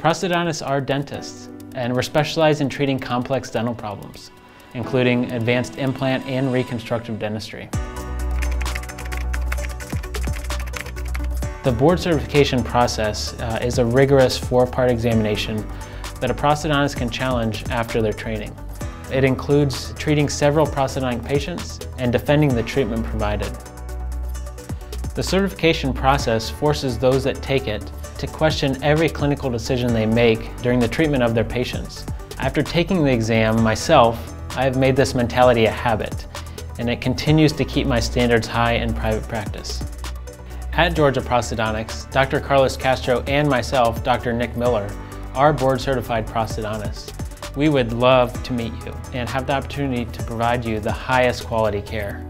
Prosthodontists are dentists, and we're specialized in treating complex dental problems, including advanced implant and reconstructive dentistry. The board certification process is a rigorous 4-part examination that a prosthodontist can challenge after their training. It includes treating several prosthodontic patients and defending the treatment provided. The certification process forces those that take it to question every clinical decision they make during the treatment of their patients. After taking the exam myself, I have made this mentality a habit, and it continues to keep my standards high in private practice. At Georgia Prosthodontics, Dr. Carlos Castro and myself, Dr. Nick Miller, are board certified prosthodontists. We would love to meet you and have the opportunity to provide you the highest quality care.